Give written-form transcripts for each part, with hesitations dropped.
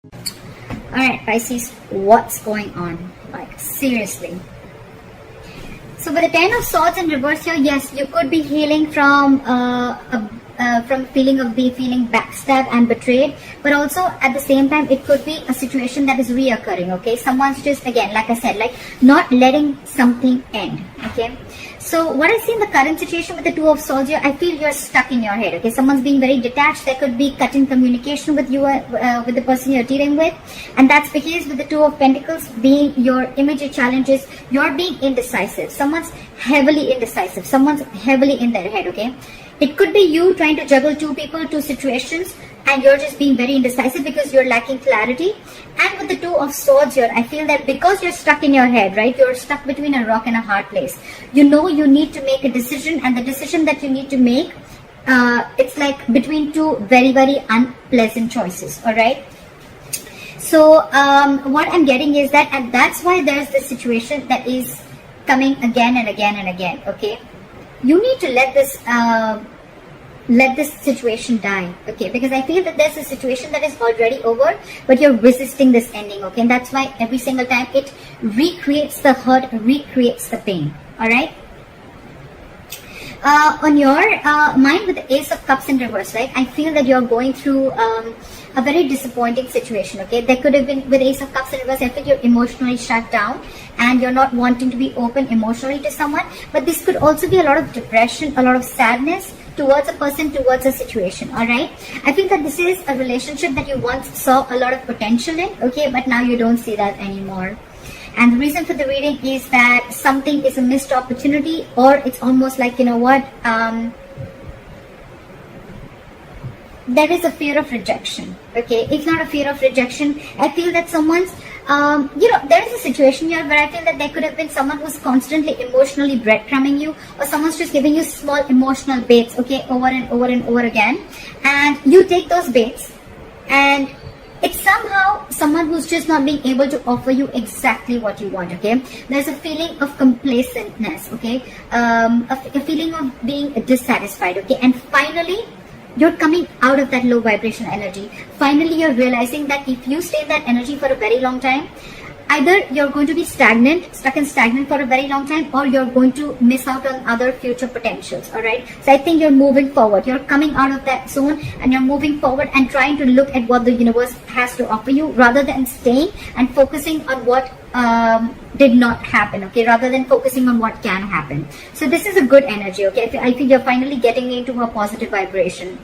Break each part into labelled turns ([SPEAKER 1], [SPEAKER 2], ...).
[SPEAKER 1] Alright, Pisces, what's going on? Like, seriously. So with the Ten of Swords in reverse here, yes, you could be healing from feeling backstabbed and betrayed, but also at the same time it could be a situation that is reoccurring. Okay, someone's just, again, like I said, like not letting something end. Okay, so what I see in the current situation with the Two of Swords here, I feel you're stuck in your head. Okay, someone's being very detached. There could be cut in communication with you, with the person you're dealing with, and that's because with the Two of Pentacles being your immediate challenges, you're being indecisive. Someone's heavily indecisive. Someone's heavily in their head. Okay, it could be you trying to juggle two people, two situations, and you're just being very indecisive because you're lacking clarity. And with the Two of Swords here, I feel that because you're stuck in your head, right? You're stuck between a rock and a hard place. You know you need to make a decision, and the decision that you need to make, it's like between two very, very unpleasant choices, all right? So what I'm getting is that, and that's why there's this situation that is coming again and again and again, okay? You need to let this situation die, okay? Because I feel that there's a situation that is already over, but you're resisting this ending, okay? And that's why every single time it recreates the hurt, recreates the pain, all right? On your mind with the Ace of Cups in reverse, right? I feel that you're going through a very disappointing situation, okay? There could have been, with Ace of Cups in reverse, I feel you're emotionally shut down and you're not wanting to be open emotionally to someone. But this could also be a lot of depression, a lot of sadness towards a person, towards a situation, all right? I feel that this is a relationship that you once saw a lot of potential in, okay? But now you don't see that anymore. And the reason for the reading is that something is a missed opportunity, or it's almost like, you know what, there is a fear of rejection, okay? If not a fear of rejection, I feel that someone's, there is a situation here where I feel that there could have been someone who's constantly emotionally breadcrumbing you, or someone's just giving you small emotional baits, okay, over and over and over again. And you take those baits, and it's somehow someone who's just not being able to offer you exactly what you want, okay? There's a feeling of complacentness, okay? A feeling of being dissatisfied, okay? And finally, you're coming out of that low vibration energy. Finally, you're realizing that if you stay in that energy for a very long time, either you're going to be stuck and stagnant for a very long time, or you're going to miss out on other future potentials, all right? So I think you're moving forward. You're coming out of that zone and you're moving forward and trying to look at what the universe has to offer you, rather than staying and focusing on what did not happen, okay, rather than focusing on what can happen. So this is a good energy, okay? I feel you're finally getting into a positive vibration.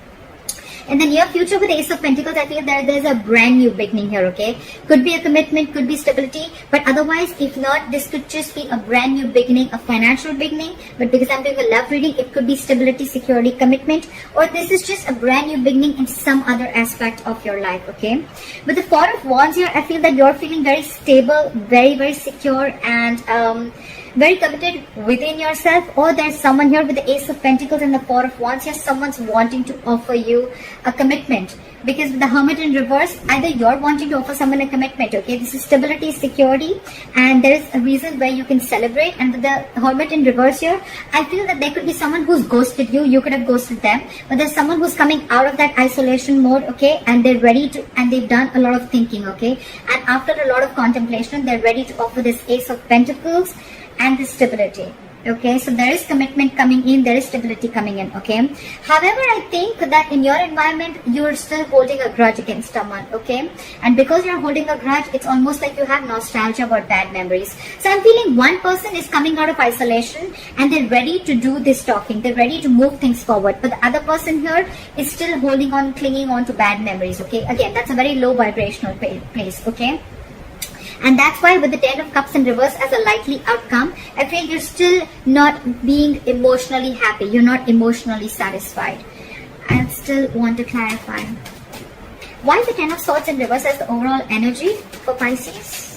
[SPEAKER 1] In the near future with Ace of Pentacles, I feel that there's a brand new beginning here, okay? Could be a commitment, could be stability, but otherwise, if not, this could just be a brand new beginning, a financial beginning. But because I'm doing a love reading, it could be stability, security, commitment, or this is just a brand new beginning in some other aspect of your life, okay? With the Four of Wands here, I feel that you're feeling very stable, very, very secure, and very committed within yourself. Or there's someone here with the Ace of Pentacles and the Four of Wands here, someone's wanting to offer you a commitment. Because with the Hermit in reverse, either you're wanting to offer someone a commitment, okay? This is stability, security, and there is a reason where you can celebrate. And with the Hermit in reverse here, I feel that there could be someone who's ghosted you. You could have ghosted them, but there's someone who's coming out of that isolation mode, okay? And they're ready to, and they've done a lot of thinking, okay? And after a lot of contemplation, they're ready to offer this Ace of Pentacles and the stability, okay? So there is commitment coming in, there is stability coming in, okay? However, I think that in your environment, you're still holding a grudge against someone, okay? And because you're holding a grudge, it's almost like you have nostalgia about bad memories. So I'm feeling one person is coming out of isolation and they're ready to do this talking, they're ready to move things forward, but the other person here is still holding on, clinging on to bad memories, okay? Again, that's a very low vibrational place, okay? And that's why with the Ten of Cups in reverse as a likely outcome, I feel you're still not being emotionally happy. You're not emotionally satisfied. I still want to clarify. Why the Ten of Swords in reverse as the overall energy for Pisces?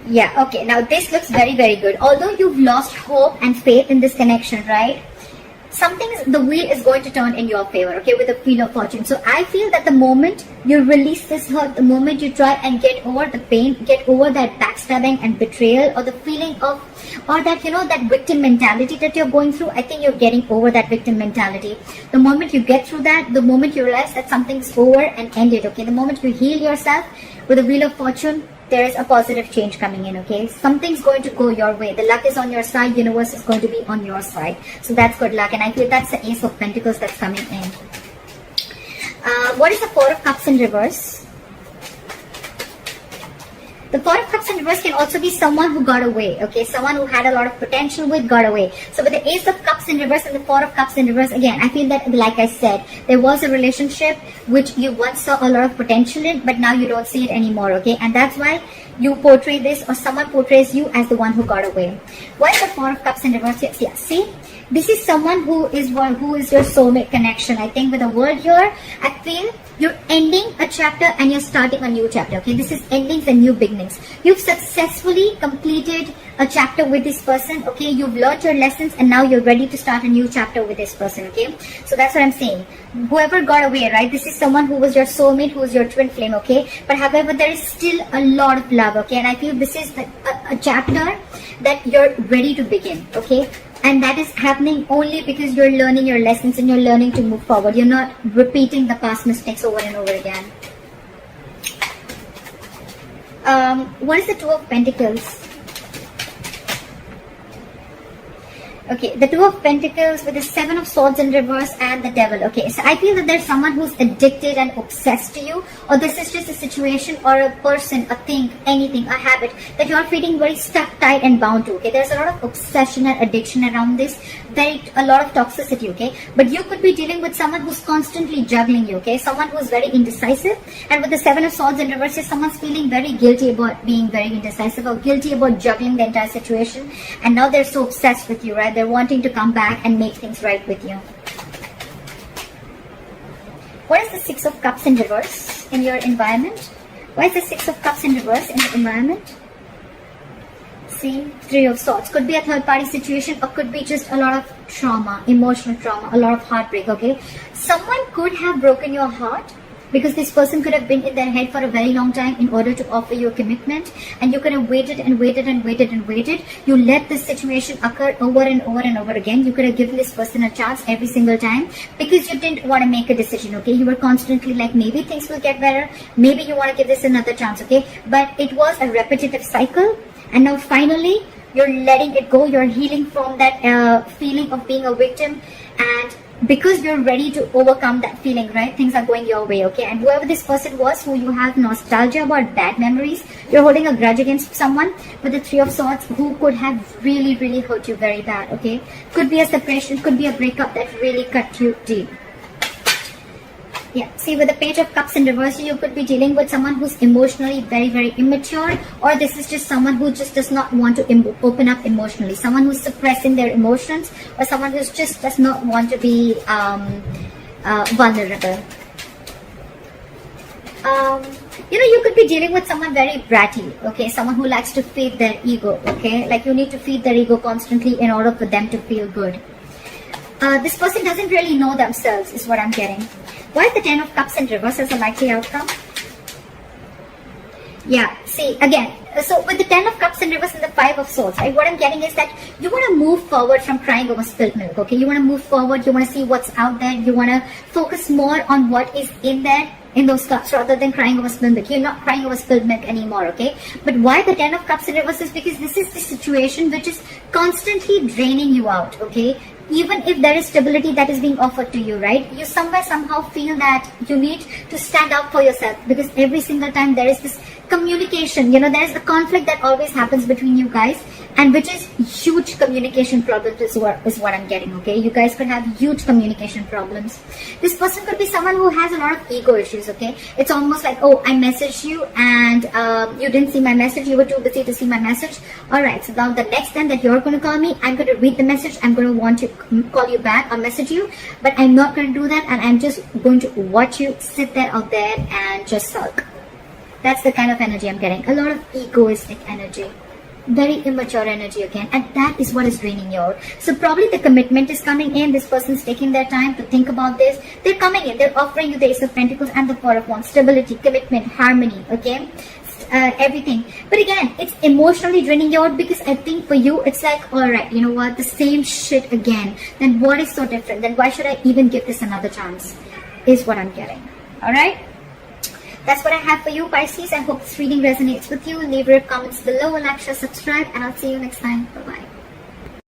[SPEAKER 1] Yeah, okay, now this looks very, very good. Although you've lost hope and faith in this connection, right? the wheel is going to turn in your favor, okay, with the Wheel of Fortune. So I feel that the moment you release this hurt, the moment you try and get over the pain, get over that backstabbing and betrayal, or the feeling of, or that, that victim mentality that you're going through, I think you're getting over that victim mentality. The moment you get through that, the moment you realize that something's over and ended, okay, the moment you heal yourself with the Wheel of Fortune, there is a positive change coming in, okay? Something's going to go your way. The luck is on your side. Universe is going to be on your side. So that's good luck. And I feel that's the Ace of Pentacles that's coming in. What is the Four of Cups in reverse? The Four of Cups in reverse can also be someone who got away, okay? Someone who had a lot of potential with got away. So with the Ace of Cups in reverse and the Four of Cups in reverse, again, I feel that, like I said, there was a relationship which you once saw a lot of potential in, but now you don't see it anymore, okay? And that's why you portray this, or someone portrays you as the one who got away. Why is the Four of Cups in reverse? Yes, yeah, see? This is someone who is your soulmate connection. I think with the word here, I feel you're ending a chapter and you're starting a new chapter, okay? This is endings and new beginnings. You've successfully completed a chapter with this person, okay? You've learned your lessons and now you're ready to start a new chapter with this person, okay? So that's what I'm saying. Whoever got away, right? This is someone who was your soulmate, who was your twin flame, okay? But however, there is still a lot of love, okay? And I feel this is a chapter that you're ready to begin, okay? And that is happening only because you're learning your lessons and you're learning to move forward. You're not repeating the past mistakes over and over again. What is the Two of Pentacles? Okay, the Two of Pentacles with the Seven of Swords in reverse and the Devil. Okay, so I feel that there's someone who's addicted and obsessed to you, or this is just a situation or a person, a thing, anything, a habit that you're feeling very stuck, tight and bound to. Okay, there's a lot of obsession and addiction around this, a lot of toxicity, okay? But you could be dealing with someone who's constantly juggling you, okay? Someone who's very indecisive, and with the Seven of Swords in reverse, someone's feeling very guilty about being very indecisive or guilty about juggling the entire situation, and now they're so obsessed with you, right? They're wanting to come back and make things right with you. What is the Six of Cups in reverse in your environment? Why is the Six of Cups in reverse in your environment? See, Three of Swords. Could be a third party situation, or could be just a lot of trauma, emotional trauma, a lot of heartbreak, okay? Someone could have broken your heart because this person could have been in their head for a very long time in order to offer you a commitment, and you could have waited and waited and waited and waited. You let this situation occur over and over and over again. You could have given this person a chance every single time because you didn't want to make a decision, okay? You were constantly like, maybe things will get better, maybe you want to give this another chance, okay? But it was a repetitive cycle, and now finally you're letting it go. You're healing from that feeling of being a victim, and because you're ready to overcome that feeling, right? Things are going your way, okay? And whoever this person was, who you have nostalgia about, bad memories, you're holding a grudge against someone with the Three of Swords who could have really, really hurt you very bad, okay? Could be a separation, could be a breakup that really cut you deep. Yeah, see, with the Page of Cups in reverse, you could be dealing with someone who's emotionally very, very immature, or this is just someone who just does not want to open up emotionally, someone who's suppressing their emotions, or someone who just does not want to be vulnerable. You could be dealing with someone very bratty, okay? Someone who likes to feed their ego, okay? Like you need to feed their ego constantly in order for them to feel good. This person doesn't really know themselves, is what I'm getting. Why is the Ten of Cups in reverse as a likely outcome? Yeah, see, again, so with the Ten of Cups in reverse and the Five of Swords, right, what I'm getting is that you want to move forward from crying over spilled milk, okay? You want to move forward, you want to see what's out there, you want to focus more on what is in there, in those cups, rather than crying over spilled milk. You're not crying over spilled milk anymore, okay? But why the Ten of Cups in reverse is because this is the situation which is constantly draining you out, okay? Even if there is stability that is being offered to you, right? You somehow feel that you need to stand up for yourself, because every single time there is this communication, there is a conflict that always happens between you guys, and which is huge communication problems is what I'm getting, okay? You guys could have huge communication problems. This person could be someone who has a lot of ego issues, okay? It's almost like, oh, I messaged you and you didn't see my message, you were too busy to see my message. Alright, so now the next time that you're going to call me, I'm going to read the message, I'm going to want to call you back or message you, but I'm not going to do that, and I'm just going to watch you sit there out there and just sulk. That's the kind of energy I'm getting. A lot of egoistic energy. very immature energy again, and that is what is draining you out. So probably the commitment is coming in. This person's taking their time to think about this. They're coming in, they're offering you the Ace of Pentacles and the Four of Wands. Stability, commitment, harmony, okay, everything. But again, it's emotionally draining you out, because I think for you it's like, all right, you know what, the same shit again. Then what is so different? Then why should I even give this another chance, is what I'm getting. All right, that's what I have for you, Pisces. I hope this reading resonates with you. Leave your comments below, like, share, subscribe, and I'll see you next time. Bye bye.